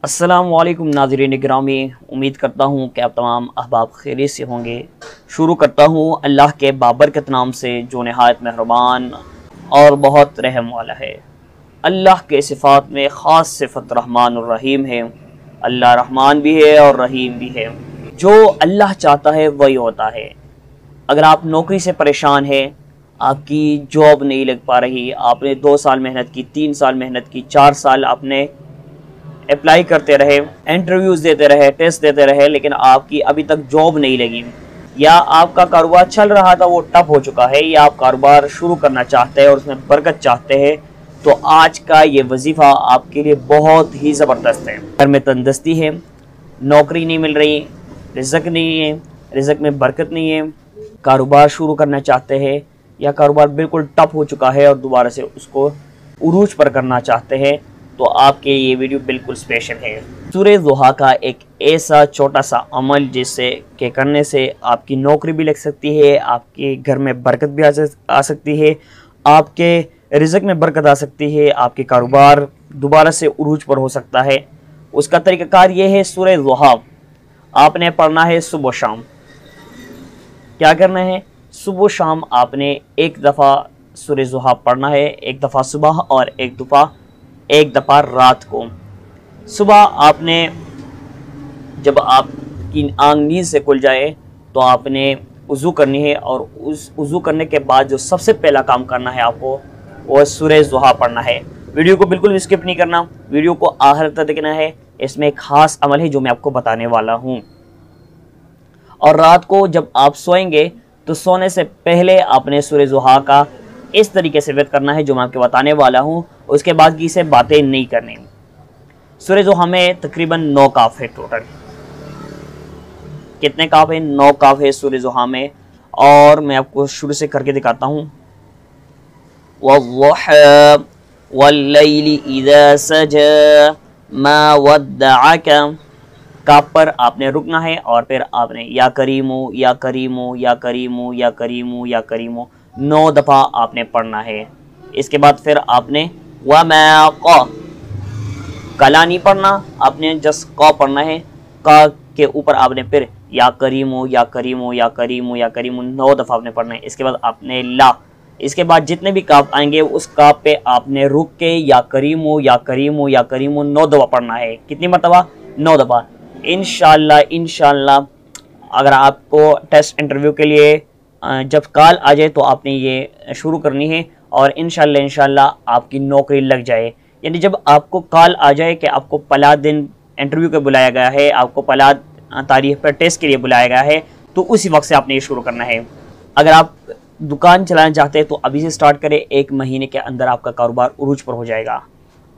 अस्सलामुअलैकुम नाज़रीन गिरामी, उम्मीद करता हूँ कि आप तमाम अहबाब खैरियत से होंगे। शुरू करता हूँ अल्लाह के बाबरकत नाम से जो नहायत मेहरबान और बहुत रहम वाला है। अल्लाह के सिफ़ात में ख़ास सिफ़त रहमान और रहीम है। अल्लाह रहमान भी है और रहीम भी है। जो अल्लाह चाहता है वही होता है। अगर आप नौकरी से परेशान हैं, आपकी जॉब नहीं लग पा रही, आपने 2 साल मेहनत की, 3 साल मेहनत की, 4 साल आपने अप्लाई करते रहे, इंटरव्यूज़ देते रहे, टेस्ट देते रहे, लेकिन आपकी अभी तक जॉब नहीं लगी, या आपका कारोबार चल रहा था वो ठप हो चुका है, या आप कारोबार शुरू करना चाहते हैं और उसमें बरकत चाहते हैं, तो आज का ये वजीफ़ा आपके लिए बहुत ही ज़बरदस्त है। घर में तंदुरुस्ती है, नौकरी नहीं मिल रही, रिज़्क़ नहीं है, रिज़्क़ में बरकत नहीं है, कारोबार शुरू करना चाहते हैं या कारोबार बिल्कुल ठप हो चुका है और दोबारा से उसको उरूज पर करना चाहते हैं, तो आपके ये वीडियो बिल्कुल स्पेशल है। सूरह ज़ुहा का एक ऐसा छोटा सा अमल जिससे के करने से आपकी नौकरी भी लग सकती है, आपके घर में बरकत भी आ सकती है, आपके रिज़्क़ में बरकत आ सकती है, आपके कारोबार दोबारा से उरूज पर हो सकता है। उसका तरीक़ाकार ये है, सूरह ज़ुहा आपने पढ़ना है सुबह शाम। क्या करना है? सुबह शाम आपने एक दफ़ा सूरह ज़ुहा पढ़ना है, एक दफ़ा सुबह और एक दफ़ा रात को। सुबह आपने जब आपकी आँख नींद से खुल जाए तो आपने वज़ू करनी है, और उस वज़ू करने के बाद जो सबसे पहला काम करना है आपको, वो सूरह ज़ुहा पढ़ना है। वीडियो को बिल्कुल भी स्किप नहीं करना, वीडियो को आखिर तक देखना है। इसमें एक ख़ास अमल है जो मैं आपको बताने वाला हूँ। और रात को जब आप सोएंगे तो सोने से पहले आपने सूरह ज़ुहा का इस तरीके से विर्द करना है जो मैं आपको बताने वाला हूँ। उसके बाद की से बातें नहीं करनी। सूरह ज़ुहा में तकरीबन 9 काफ है टोटल। कितने काफ है? 9 काफ है सूरह ज़ुहा में, और मैं आपको शुरू से करके दिखाता हूँ। वव्वुहा वल्लैलि इज़ा सजा मा वद्दअका, काफ पर आपने रुकना है और फिर आपने या करीमो या करीमो या करीमो या करीमो या करीमो 9 दफ़ा आपने पढ़ना है। इसके बाद फिर आपने वमा क़ा, कला नहीं पढ़ना, आपने जस्ट क़ा पढ़ना है। का के ऊपर आपने फिर या करीमो या करीमो या करीमो या करीमो 9 दफ़ा आपने पढ़ना है। इसके बाद आपने ला। इसके बाद जितने भी काफ आएंगे उस काफ पे आपने रुक के या करीमो या करीमो या करीमो 9 दफ़ा पढ़ना है। कितनी मरतबा? 9 दफ़ा। इंशाअल्लाह अगर आपको टेस्ट इंटरव्यू के लिए जब कॉल आ जाए तो आपने ये शुरू करनी है, और इंशाअल्लाह आपकी नौकरी लग जाए। यानी जब आपको कॉल आ जाए कि आपको पला दिन इंटरव्यू के बुलाया गया है, आपको पला तारीख पर टेस्ट के लिए बुलाया गया है, तो उसी वक्त से आपने ये शुरू करना है। अगर आप दुकान चलाना चाहते हैं तो अभी से स्टार्ट करें, 1 महीने के अंदर आपका कारोबार उरूज पर हो जाएगा।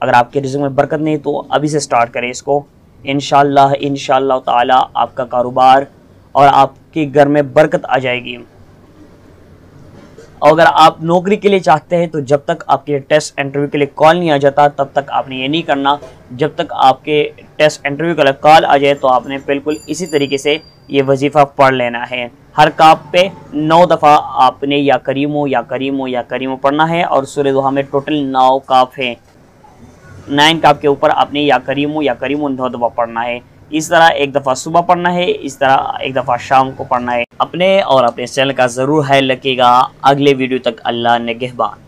अगर आपके रिज़्क़ में बरकत नहीं तो अभी से स्टार्ट करें इसको। इंशाअल्लाह ताला आपका कारोबार और आपके घर में बरकत आ जाएगी। और अगर आप नौकरी के लिए चाहते हैं तो जब तक आपके टेस्ट इंटरव्यू के लिए कॉल नहीं आ जाता तब तक आपने ये नहीं करना। जब तक आपके टेस्ट इंटरव्यू के लिए कॉल आ जाए तो आपने बिल्कुल इसी तरीके से ये वजीफ़ा पढ़ लेना है। हर काफ पे 9 दफ़ा आपने या करीमो या करीमो या करीमो पढ़ना है, और सूरह ज़ुहा में टोटल 9 काफ हैं। 9 काफ के ऊपर आपने या करीमो 9 दफ़ा पढ़ना है। इस तरह एक दफ़ा सुबह पढ़ना है, इस तरह एक दफ़ा शाम को पढ़ना है। अपने और अपने चैनल का ज़रूर ख्याल रखिएगा। अगले वीडियो तक अल्लाह निगहबान।